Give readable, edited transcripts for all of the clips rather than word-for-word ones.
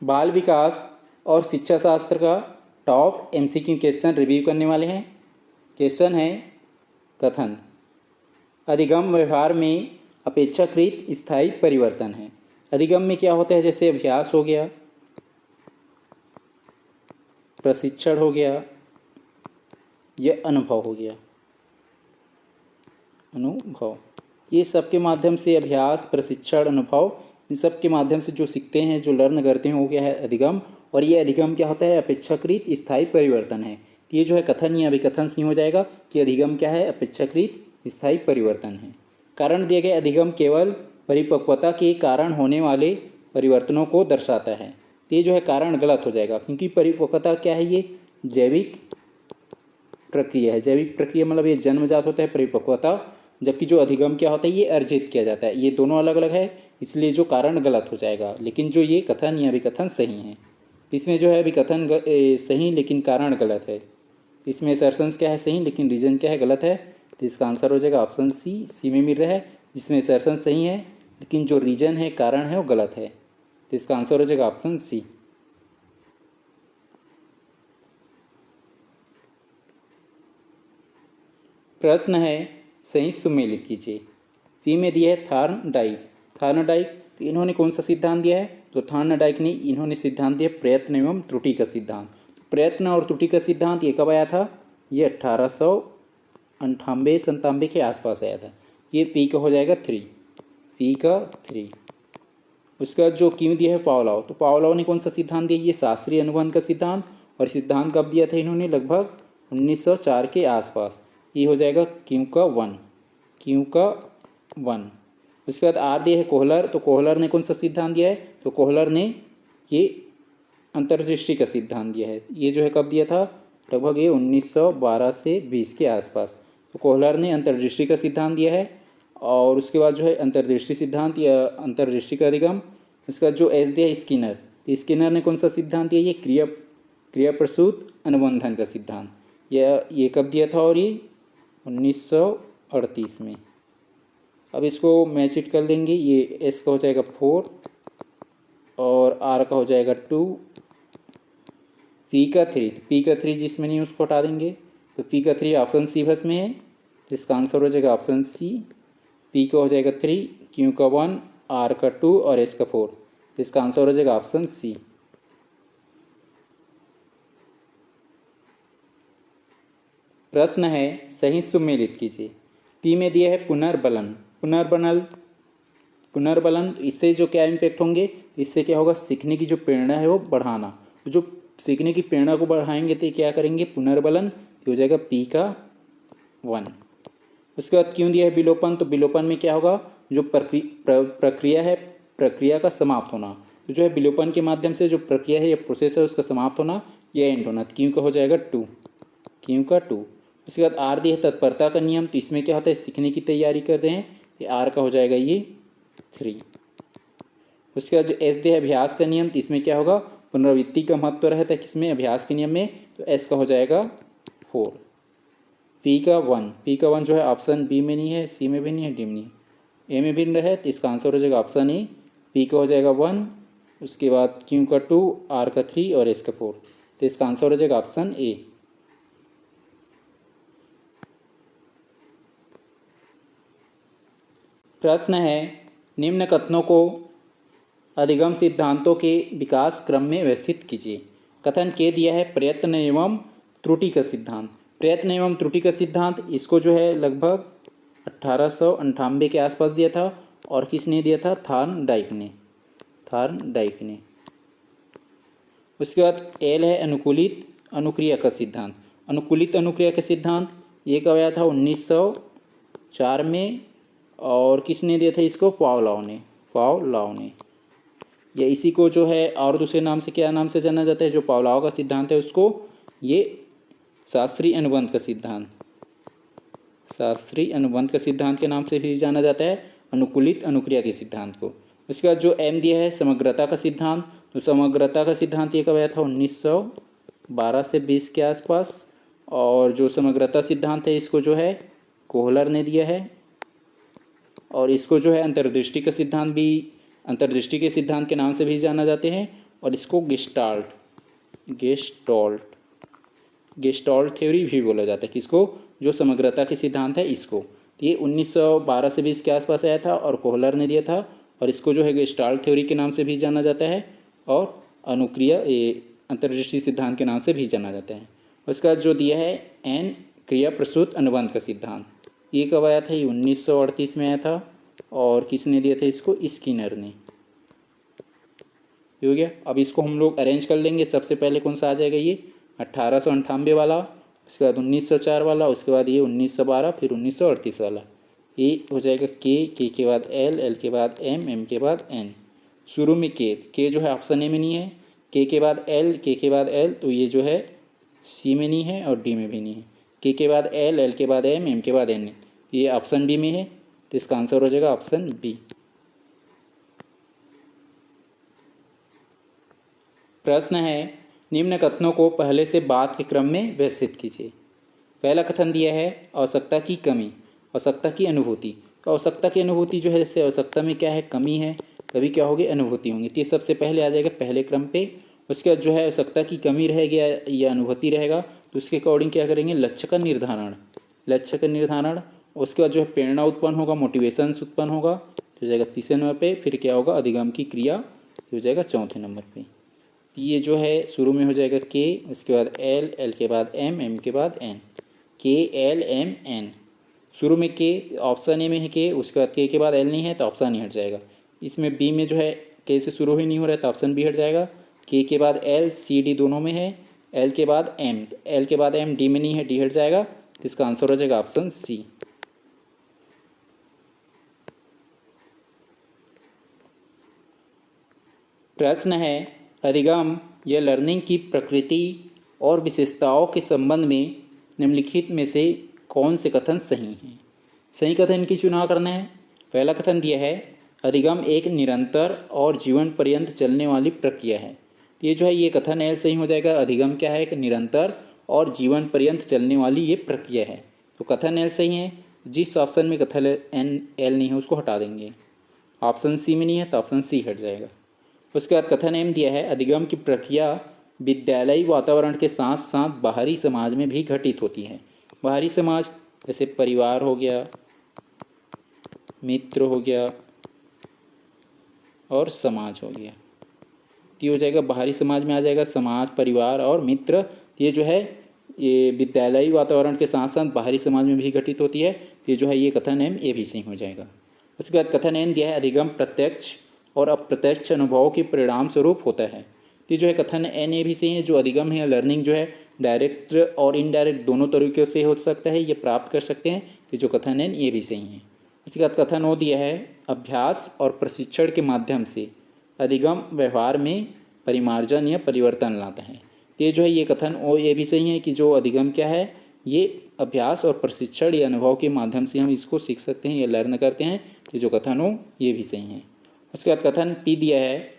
बाल विकास और शिक्षा शास्त्र का टॉप एमसीक्यू क्वेश्चन रिव्यू करने वाले हैं। क्वेश्चन है कथन अधिगम व्यवहार में अपेक्षाकृत स्थायी परिवर्तन है। अधिगम में क्या होता है, जैसे अभ्यास हो गया, प्रशिक्षण हो गया, यह अनुभव हो गया। अनुभव, ये सब के माध्यम से अभ्यास, प्रशिक्षण, अनुभव, इन सब के माध्यम से जो सीखते हैं, जो लर्न करते हैं, हो गया है अधिगम। और ये अधिगम क्या होता है, अपेक्षाकृत स्थायी परिवर्तन है। ये जो है कथन या अभिकथन से हो जाएगा कि अधिगम क्या है, अपेक्षाकृत स्थायी परिवर्तन है। कारण दिए गए अधिगम केवल परिपक्वता के कारण होने वाले परिवर्तनों को दर्शाता है। तो ये जो है कारण गलत हो जाएगा, क्योंकि परिपक्वता क्या है, ये जैविक प्रक्रिया है। जैविक प्रक्रिया मतलब ये जन्मजात होता है परिपक्वता, जबकि जो अधिगम क्या होता है, ये अर्जित किया जाता है। ये दोनों अलग अलग है, इसलिए जो कारण गलत हो जाएगा। लेकिन जो ये कथन या अभिकथन सही है, इसमें जो है अभिकथन सही लेकिन कारण गलत है। इसमें असर्शंस क्या है सही, लेकिन रीजन क्या है गलत है। तो इसका आंसर हो जाएगा ऑप्शन सी में मिल रहा है, जिसमें असर्शंस सही है लेकिन जो रीजन है, कारण है, वो गलत है। तो इसका आंसर हो जाएगा ऑप्शन सी। प्रश्न है सही सुमेलित कीजिए। पी में दिया है थार्नडाइक। थार्नडाइक, तो इन्होंने कौन सा सिद्धांत दिया है, तो थार्नडाइक ने इन्होंने सिद्धांत दिया प्रयत्न एवं त्रुटि का सिद्धांत। प्रयत्न और त्रुटि का सिद्धांत ये कब आया था, ये 1898-97 के आसपास आया था। ये पी का हो जाएगा 3, पी का 3। उसका जो क्यों दिया है पावलोव, तो पावलोव ने कौन सा सिद्धांत दिया, ये शास्त्रीय अनुबंध का सिद्धांत। और सिद्धांत कब दिया था इन्होंने, लगभग 1904 के आसपास। ये हो जाएगा क्यों का 1, क्यों का 1। उसके बाद आर दिया है कोहलर, तो कोहलर ने कौन सा सिद्धांत दिया है, तो कोहलर ने ये अंतर्दृष्टि का सिद्धांत दिया है। ये जो है कब दिया था, लगभग ये 1912 से 20 के आसपास। तो कोहलर ने अंतर्दृष्टि का सिद्धांत दिया है। और उसके बाद जो है अंतर्दृष्टि सिद्धांत या अंतर्दृष्टि का अधिगम। इसका जो एस दिया है स्किनर, तो स्किनर ने कौन सा सिद्धांत दिया, ये क्रिया प्रसूत अनुबंधन का सिद्धांत। ये कब दिया था, और ये 1938 में। अब इसको मैच इट कर लेंगे। ये एस का हो जाएगा 4 और आर का हो जाएगा 2, पी का 3। तो पी का 3 जिसमें नहीं उसको हटा देंगे, तो पी का 3 ऑप्शन सी बस में है। तो इसका आंसर हो जाएगा ऑप्शन सी। पी का हो जाएगा 3, क्यू का 1, आर का 2 और एस का 4। तो इसका आंसर हो जाएगा ऑप्शन सी। प्रश्न है सही सुमेलित कीजिए। पी में दिया है पुनर्बलन। पुनर्बलन, इससे जो क्या इम्पैक्ट होंगे, इससे क्या होगा, सीखने की जो प्रेरणा है वो बढ़ाना। तो जो सीखने की प्रेरणा को बढ़ाएंगे तो क्या करेंगे, पुनर्बलन। हो जाएगा पी का 1। उसके बाद क्यों दिया है विलोपन, तो विलोपन में क्या होगा, जो प्रक्रिया है, प्रक्रिया का समाप्त होना। तो जो है विलोपन के माध्यम से जो प्रक्रिया है या प्रोसेस है उसका समाप्त होना या एंड होना। क्यों का हो जाएगा 2, क्यों का 2। उसके बाद आर दिया है तत्परता का नियम, तो इसमें क्या होता है, सीखने की तैयारी करते हैं, तो आर का हो जाएगा ये 3। उसके बाद जो एस दिया है अभ्यास का नियम, तो इसमें क्या होगा, पुनरावृत्ति का महत्व रहता है किसमें, अभ्यास के नियम में, तो एस का हो जाएगा 4। पी का 1 जो है ऑप्शन बी में नहीं है, सी में भी नहीं है, डी में नहीं है, ए में भी नहीं है। तो इसका आंसर हो जाएगा ऑप्शन ए। पी का हो जाएगा 1, उसके बाद क्यू का 2, आर का 3 और एस का 4। तो इसका आंसर हो जाएगा ऑप्शन ए। प्रश्न है निम्न कथनों को अधिगम सिद्धांतों के विकास क्रम में व्यवस्थित कीजिए। कथन के दिया है प्रयत्न एवं त्रुटि का सिद्धांत। प्रयत्न एवं त्रुटि का सिद्धांत, इसको जो है लगभग 1898 के आसपास दिया था। और किसने दिया था, थार्नडाइक ने। उसके बाद एल है अनुकूलित अनुक्रिया का सिद्धांत। अनुकूलित अनुक्रिया का सिद्धांत ये कब आया था, 1904 में। और किसने दिया था इसको, पावलोव ने। या इसी को जो है और दूसरे नाम से क्या नाम से जाना जाता है, जो पावलोव का सिद्धांत है उसको ये शास्त्रीय अनुबंध का सिद्धांत के नाम से भी जाना जाता है, अनुकूलित अनुक्रिया के सिद्धांत को। उसके बाद जो एम दिया है समग्रता का सिद्धांत, तो समग्रता का सिद्धांत ये कब आया था, 1912 से 20 के आसपास। और जो समग्रता सिद्धांत है इसको जो है कोहलर ने दिया है। और इसको जो है अंतर्दृष्टि के सिद्धांत के नाम से भी जाना जाते हैं। और इसको गेस्टाल्ट थ्योरी भी बोला जाता है। किसको? जो समग्रता के सिद्धांत है इसको। तो ये 1912 से 20 के आसपास आया था और कोहलर ने दिया था, और इसको जो है गेस्टाल्ट थ्योरी के नाम से भी जाना जाता है और अनुक्रिया अंतर्दृष्टि सिद्धांत के नाम से भी जाना जाता है। उसका जो दिया है एन क्रिया प्रसूत अनुबंध का सिद्धांत, ये कब आया था? ये 1938 में आया था। और किसने दिया था इसको? स्किनर ने। हो गया। अब इसको हम लोग अरेंज कर लेंगे। सबसे पहले कौन सा आ जाएगा? ये 1898 वाला, उसके बाद 1904 वाला, उसके बाद ये 1912, फिर 1938 वाला। ये हो जाएगा के के बाद एल के बाद एम के बाद एन। शुरू में के जो है ऑप्शन ए में नहीं है, के बाद एल के बाद एल, तो ये जो है सी में नहीं है और डी में भी नहीं है। के बाद एल के बाद एम के बाद एन, ये ऑप्शन बी में है, तो इसका आंसर हो जाएगा ऑप्शन बी। प्रश्न है, निम्न कथनों को पहले से बाद के क्रम में व्यवस्थित कीजिए। पहला कथन दिया है आवश्यकता की कमी, आवश्यकता की अनुभूति। तो आवश्यकता की अनुभूति जो है, जैसे आवश्यकता में क्या है? कमी है, कभी क्या होगी? अनुभूति होंगी। तो ये सबसे पहले आ जाएगा पहले क्रम पे। उसके बाद जो है आवश्यकता की कमी रहेगी या अनुभूति रहेगा, तो उसके अकॉर्डिंग क्या करेंगे? लक्ष्य का निर्धारण। उसके बाद जो है प्रेरणा उत्पन्न होगा, मोटिवेशंस उत्पन्न होगा, तो हो जाएगा तीसरे नंबर पे। फिर क्या होगा? अधिगम की क्रिया, तो हो जाएगा चौथे नंबर पे। ये जो है शुरू में हो जाएगा के, उसके बाद एल के बाद एम के बाद एन, के एल एम एन। शुरू में के ऑप्शन ए में है के, उसके बाद के बाद एल नहीं है तो ऑप्शन ही हट जाएगा। इसमें बी में जो है के से शुरू ही नहीं हो रहा है तो ऑप्शन बी हट जाएगा। के बाद एल सी डी दोनों में है, एल के बाद एम डी में नहीं है, डी हट जाएगा, तो इसका आंसर हो जाएगा ऑप्शन सी। प्रश्न है, अधिगम या लर्निंग की प्रकृति और विशेषताओं के संबंध में निम्नलिखित में से कौन से कथन सही हैं? सही कथन की चुनाव करना है। पहला कथन दिया है, अधिगम एक निरंतर और जीवन पर्यंत चलने वाली प्रक्रिया है। ये जो है ये कथन एल सही हो जाएगा। अधिगम क्या है? एक निरंतर और जीवन पर्यंत चलने वाली ये प्रक्रिया है, तो कथन एल सही है। जिस ऑप्शन में कथन एल नहीं है उसको हटा देंगे। ऑप्शन सी में नहीं है तो ऑप्शन सी हट जाएगा। उसके बाद कथन एम दिया है, अधिगम की प्रक्रिया विद्यालयी वातावरण के साथ साथ बाहरी समाज में भी घटित होती है। बाहरी समाज जैसे परिवार हो गया, मित्र हो गया और समाज हो गया। तो ये हो जाएगा बाहरी समाज में आ जाएगा समाज, परिवार और मित्र। ये जो है ये विद्यालयी वातावरण के साथ साथ बाहरी समाज में भी घटित होती है। ये जो है ये कथन एम ये भी सही हो जाएगा। उसके बाद कथन एन दिया है, अधिगम प्रत्यक्ष और अप्रत्यक्ष अनुभवों के परिणाम स्वरूप होता है। तो जो है कथन एन ए भी सही है। जो अधिगम है लर्निंग जो है डायरेक्ट और इनडायरेक्ट दोनों तरीक़ों से हो सकता है, ये प्राप्त कर सकते हैं। तो जो कथन एन ये भी सही है। उसके बाद कथन ओ दिया है, अभ्यास और प्रशिक्षण के माध्यम से अधिगम व्यवहार में परिमार्जन या परिवर्तन लाता है। तो ये जो है ये कथन ओ ये भी सही है कि जो अधिगम क्या है, ये अभ्यास और प्रशिक्षण या अनुभव के माध्यम से हम इसको सीख सकते हैं या लर्न करते हैं। तो जो कथन हो ये भी सही है। उसके बाद कथन पी दिया है,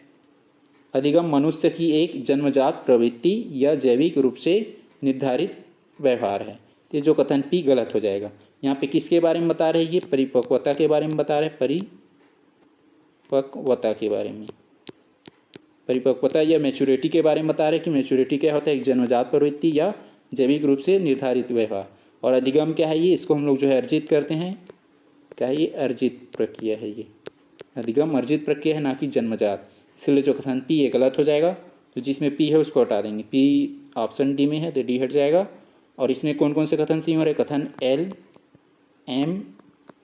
अधिगम मनुष्य की एक जन्मजात प्रवृत्ति या जैविक रूप से निर्धारित व्यवहार है। तो जो कथन पी गलत हो जाएगा। यहाँ पे किसके बारे में बता रहे हैं? ये परिपक्वता के बारे में बता रहे हैं, परिपक्वता के बारे में, परिपक्वता या मैच्योरिटी के बारे में बता रहे हैं कि मैच्योरिटी क्या होता है? एक जन्मजात प्रवृत्ति या जैविक रूप से निर्धारित व्यवहार। और अधिगम क्या है? ये इसको हम लोग जो है अर्जित करते हैं। क्या है? ये अर्जित प्रक्रिया है। ये अधिगम अर्जित प्रक्रिया है, ना कि जन्मजात। इसलिए जो कथन पी ये गलत हो जाएगा। तो जिसमें पी है उसको हटा देंगे। पी ऑप्शन डी में है तो डी हट जाएगा। और इसमें कौन कौन से कथन सही हो रहे हैं? कथन एल एम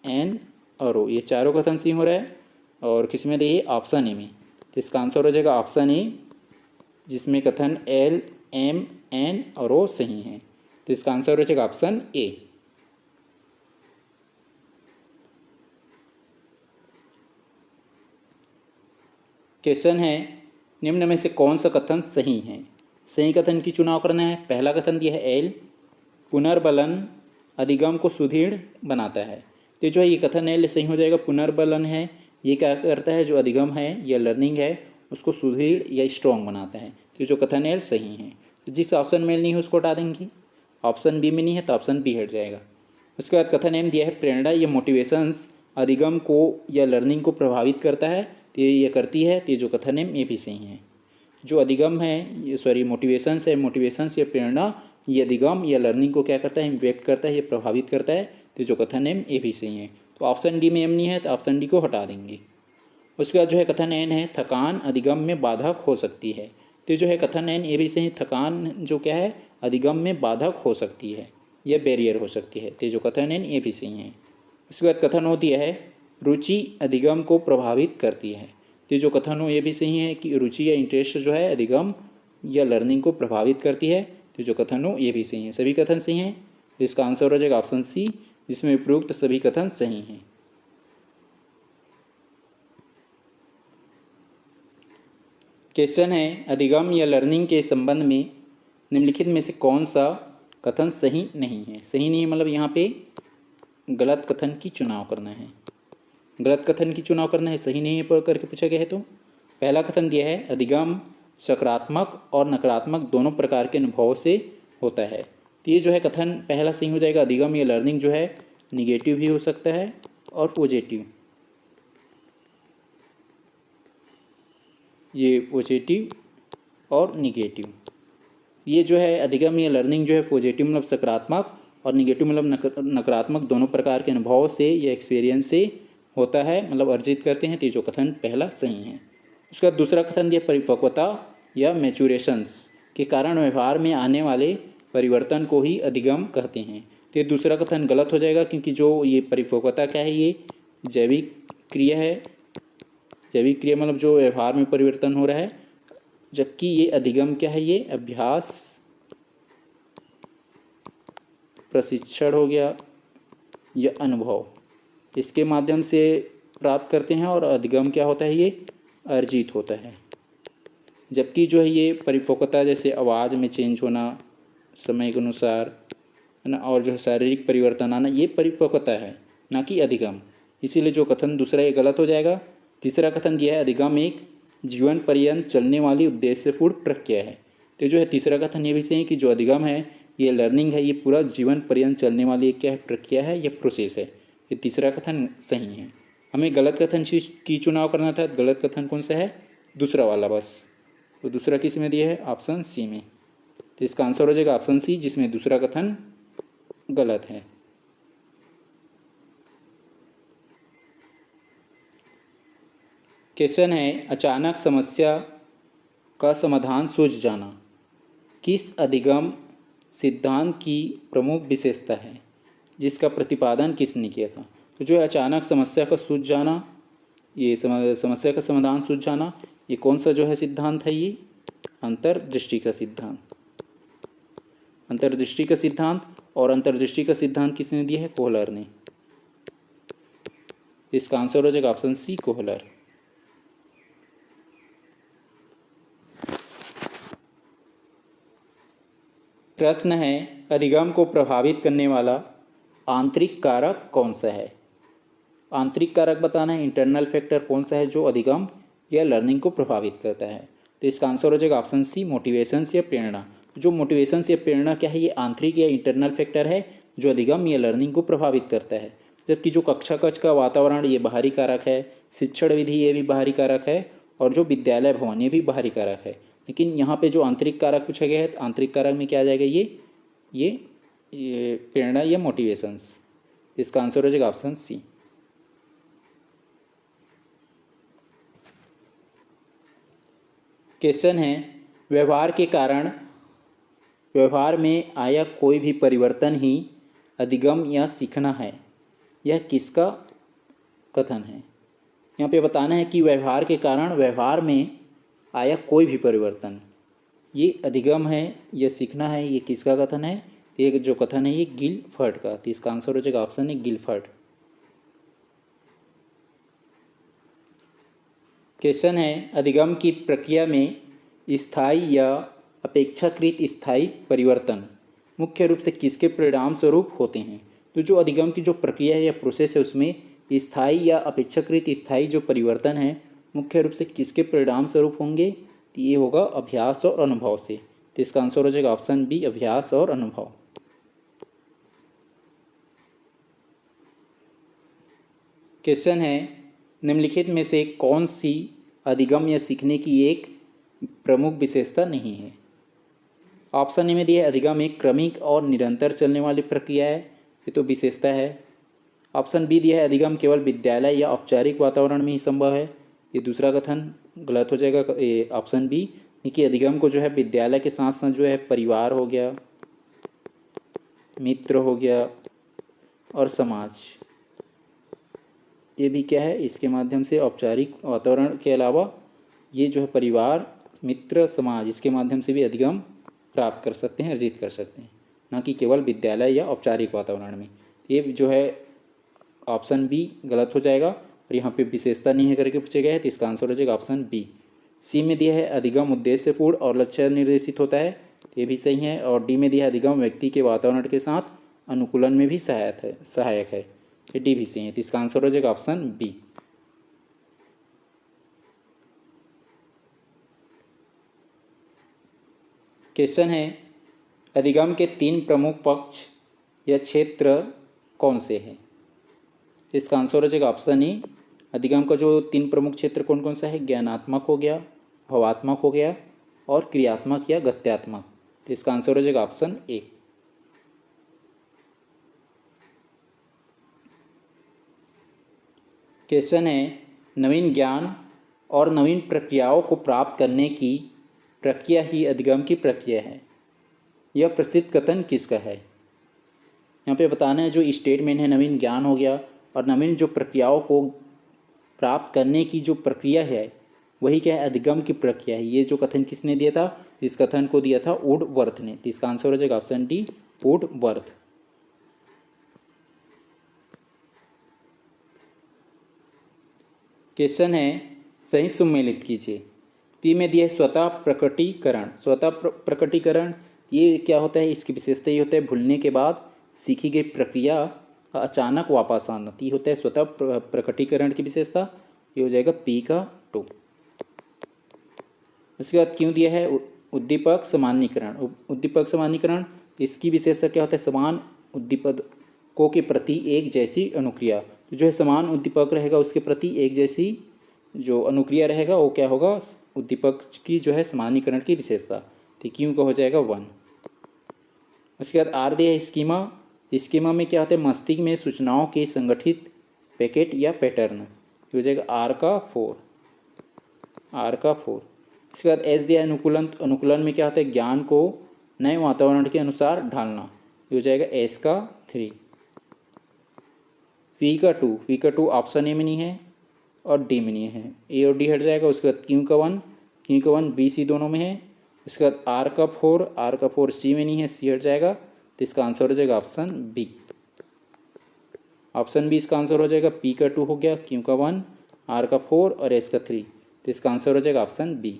एन और ओ, ये चारों कथन सही हो रहा है। और किस में देखिए? ऑप्शन ए में। तो इसका आंसर हो जाएगा ऑप्शन ए, जिसमें कथन एल एम एन और ओ सही है। तो इसका आंसर हो जाएगा ऑप्शन ए। क्वेश्चन है, निम्न में से कौन सा कथन सही है? सही कथन की चुनाव करना है। पहला कथन दिया है एल, पुनर्बलन अधिगम को सुदृढ़ बनाता है। तो जो है ये कथन एल सही हो जाएगा। पुनर्बलन है, ये क्या करता है? जो अधिगम है या लर्निंग है उसको सुदृढ़ या स्ट्रॉन्ग बनाता है। तो जो कथन एल सही है। तो जिस ऑप्शन में नहीं है उसको हटा देंगे। ऑप्शन बी में नहीं है तो ऑप्शन बी हट जाएगा। उसके बाद कथन एम दिया है, प्रेरणा या मोटिवेशंस अधिगम को या लर्निंग को प्रभावित करता है। तो ये करती है। तो जो कथन एम ये भी सही है। जो अधिगम है ये मोटिवेशंस है, मोटिवेशंस या प्रेरणा, ये अधिगम या लर्निंग को क्या करता है, इम्पैक्ट करता है, ये प्रभावित करता है। तो जो कथन है ये भी सही है। तो ऑप्शन डी में एम नहीं है, तो ऑप्शन डी को हटा देंगे। उसके बाद जो है कथन एन है, थकान अधिगम में बाधक हो सकती है। तो जो है कथन एन ये भी सही, थकान जो क्या है अधिगम में बाधक हो सकती है, यह बैरियर हो सकती है। तो जो कथन एन ये भी सही है। उसके बाद कथन हो दिया है, रुचि अधिगम को प्रभावित करती है। तो जो कथन हो ये भी सही है कि रुचि या इंटरेस्ट जो है अधिगम या लर्निंग को प्रभावित करती है। तो जो कथन हो ये भी सही है, सभी कथन सही हैं। तो इसका आंसर हो जाएगा ऑप्शन सी, जिसमें उपयुक्त सभी कथन सही हैं। क्वेश्चन है, अधिगम या लर्निंग के संबंध में निम्नलिखित में से कौन सा कथन सही नहीं है। सही नहीं है मतलब यहाँ पे गलत कथन की चुनाव करना है, गलत कथन की चुनाव करना है, सही नहीं है करके पूछा गया है। तो पहला कथन दिया है, अधिगम सकारात्मक और नकारात्मक दोनों प्रकार के अनुभवों से होता है। तो ये जो है कथन पहला सही हो जाएगा। अधिगम या लर्निंग जो है निगेटिव भी हो सकता है और पॉजिटिव, ये पॉजिटिव और निगेटिव। ये जो है अधिगम या लर्निंग जो है पॉजिटिव मतलब सकारात्मक और निगेटिव मतलब नकारात्मक दोनों प्रकार के अनुभवों से या एक्सपीरियंस से होता है, मतलब अर्जित करते हैं। तो ये जो कथन पहला सही है। उसके बाद दूसरा कथन दिया, परिपक्वता या मैचुरेशंस के कारण व्यवहार में आने वाले परिवर्तन को ही अधिगम कहते हैं। तो ये दूसरा कथन गलत हो जाएगा, क्योंकि जो ये परिपक्वता क्या है, ये जैविक क्रिया है। जैविक क्रिया मतलब जो व्यवहार में परिवर्तन हो रहा है, जबकि ये अधिगम क्या है, ये अभ्यास प्रशिक्षण हो गया या अनुभव, इसके माध्यम से प्राप्त करते हैं। और अधिगम क्या होता है, ये अर्जित होता है। जबकि जो है ये परिपक्वता जैसे आवाज़ में चेंज होना समय के अनुसार है ना, और जो है शारीरिक परिवर्तन आना, ये परिपक्वता है, ना कि अधिगम। इसीलिए जो कथन दूसरा ये गलत हो जाएगा। तीसरा कथन दिया है, अधिगम एक जीवन पर्यंत चलने वाली उद्देश्यपूर्ण प्रक्रिया है। तो जो है तीसरा कथन ये भी सही है कि जो अधिगम है, ये लर्निंग है, ये पूरा जीवन पर्यंत चलने वाली एक क्या है, प्रक्रिया है या प्रोसेस है। ये तीसरा कथन सही है। हमें गलत कथन की चुनाव करना था। गलत कथन कौन सा है, दूसरा वाला बस। तो दूसरा किस में दिया है, ऑप्शन सी में। तो इसका आंसर हो जाएगा ऑप्शन सी, जिसमें दूसरा कथन गलत है। क्वेश्चन है, अचानक समस्या का समाधान सूझ जाना किस अधिगम सिद्धांत की प्रमुख विशेषता है, जिसका प्रतिपादन किसने किया था। तो जो है अचानक समस्या का सूझ जाना, ये समस्या का समाधान सूझ जाना, ये कौन सा जो है सिद्धांत है, ये अंतर्दृष्टि का सिद्धांत। अंतर्दृष्टि का सिद्धांत, और अंतर्दृष्टि का सिद्धांत किसने दिया है, कोहलर ने। इसका आंसर हो जाएगा ऑप्शन सी, कोहलर। प्रश्न है, अधिगम को प्रभावित करने वाला आंतरिक कारक कौन सा है। आंतरिक कारक बताना है, इंटरनल फैक्टर कौन सा है जो अधिगम या लर्निंग को प्रभावित करता है। तो इसका आंसर हो जाएगा ऑप्शन सी, मोटिवेशंस या प्रेरणा। जो मोटिवेशंस या प्रेरणा क्या है, ये आंतरिक या इंटरनल फैक्टर है जो अधिगम या लर्निंग को प्रभावित करता है। जबकि जो कक्षा कक्ष का वातावरण, ये बाहरी कारक है। शिक्षण विधि, ये भी बाहरी कारक है। और जो विद्यालय भवन, ये भी बाहरी कारक है। लेकिन यहाँ पे जो आंतरिक कारक पूछा गया है, तो आंतरिक कारक में क्या आ जाएगा, ये प्रेरणा या मोटिवेशंस। इसका आंसर हो जाएगा ऑप्शन सी। क्वेश्चन है, व्यवहार के कारण व्यवहार में आया कोई भी परिवर्तन ही अधिगम या सीखना है, यह किसका कथन है। यहाँ पे बताना है कि व्यवहार के कारण व्यवहार में आया कोई भी परिवर्तन, ये अधिगम है या सीखना है, ये किसका कथन है। एक जो कथन है, ये गिलफर्ड का। तो इसका आंसर हो जाएगा ऑप्शन है, गिलफर्ड। क्वेश्चन है, अधिगम की प्रक्रिया में स्थायी या अपेक्षाकृत स्थायी परिवर्तन मुख्य रूप से किसके परिणाम स्वरूप होते हैं। तो जो अधिगम की जो प्रक्रिया है या प्रोसेस है, उसमें स्थायी या अपेक्षाकृत स्थायी जो परिवर्तन है मुख्य रूप से किसके परिणाम स्वरूप होंगे। तो ये होगा अभ्यास और अनुभव से। तो इसका आंसर हो जाएगा ऑप्शन बी, अभ्यास और अनुभव। क्वेश्चन है, निम्नलिखित में से कौन सी अधिगम या सीखने की एक प्रमुख विशेषता नहीं है। ऑप्शन ए में दिया है अधिगम एक क्रमिक और निरंतर चलने वाली प्रक्रिया है, ये तो विशेषता है। ऑप्शन बी दिया है अधिगम केवल विद्यालय या औपचारिक वातावरण में ही संभव है, ये दूसरा कथन गलत हो जाएगा। ऑप्शन बी कि अधिगम को जो है विद्यालय के साथ साथ जो है परिवार हो गया, मित्र हो गया और समाज, ये भी क्या है इसके माध्यम से औपचारिक वातावरण के अलावा ये जो है परिवार, मित्र, समाज, इसके माध्यम से भी अधिगम प्राप्त कर सकते हैं, अर्जित कर सकते हैं, ना कि केवल विद्यालय या औपचारिक वातावरण में। ये जो है ऑप्शन बी गलत हो जाएगा और यहाँ पे विशेषता नहीं है करके पूछे गए हैं, तो इसका आंसर हो जाएगा ऑप्शन बी। सी में दिया है अधिगम उद्देश्यपूर्ण और लक्ष्य निर्देशित होता है, तो ये भी सही है। और डी में दिया है अधिगम व्यक्ति के वातावरण के साथ अनुकूलन में भी सहायक है, ये डी भी सही है, तो इसका आंसर हो जाएगा ऑप्शन बी। क्वेश्चन है अधिगम के 3 प्रमुख पक्ष या क्षेत्र कौन से हैं? इसका आंसर हो जाएगा ऑप्शन ए। अधिगम का जो 3 प्रमुख क्षेत्र कौन कौन सा है? ज्ञानात्मक हो गया, भावात्मक हो गया और क्रियात्मक या गत्यात्मक, तो इसका आंसर हो जाएगा ऑप्शन ए। क्वेश्चन है नवीन ज्ञान और नवीन प्रक्रियाओं को प्राप्त करने की प्रक्रिया ही अधिगम की प्रक्रिया है, यह प्रसिद्ध कथन किसका है? यहाँ पे बताना है जो स्टेटमेंट है नवीन ज्ञान हो गया और नवीन जो प्रक्रियाओं को प्राप्त करने की जो प्रक्रिया है वही क्या है? अधिगम की प्रक्रिया है। ये जो कथन किसने दिया था? इस कथन को दिया था वुडवर्थ ने, तो इसका आंसर हो जाएगा ऑप्शन डी वुडवर्थ। क्वेश्चन है सही सुमेलित कीजिए। पी में दिया है स्वतः प्रकटीकरण। स्वतः प्रकटीकरण ये क्या होता है? इसकी विशेषता ये होता है भूलने के बाद सीखी गई प्रक्रिया का अचानक वापस आना, ये होता है स्वतः प्रकटीकरण की विशेषता, ये हो जाएगा पी का 2। उसके बाद क्यों दिया है उद्दीपक सामान्यीकरण। उद्दीपक सामान्यीकरण इसकी विशेषता क्या होता है? समान उद्दीपकों के प्रति एक जैसी अनुक्रिया, तो जो है समान उद्दीपक रहेगा उसके प्रति एक जैसी जो अनुक्रिया रहेगा वो क्या होगा? उद्दीपक की जो है सामान्यीकरण की विशेषता, तो क्यों का हो जाएगा 1। उसके बाद आर दिया है स्कीमा। स्कीमा में क्या होता है? मस्तिष्क में सूचनाओं के संगठित पैकेट या पैटर्न, हो जाएगा आर का 4। इसके बाद एस दिया है अनुकूलन। अनुकूलन में क्या होता है? ज्ञान को नए वातावरण के अनुसार ढालना, हो जाएगा एस का 3। पी का 2 ऑप्शन ए में नहीं है और डी में नहीं है, ए और डी हट जाएगा। उसके बाद क्यू का 1 बी सी दोनों में है। उसके बाद आर का 4 सी में नहीं है, सी हट जाएगा, तो इसका आंसर हो जाएगा ऑप्शन बी। ऑप्शन बी इसका आंसर हो जाएगा। पी का 2 हो गया, क्यू का 1, आर का 4 और एस का 3, तो इसका आंसर हो जाएगा ऑप्शन बी।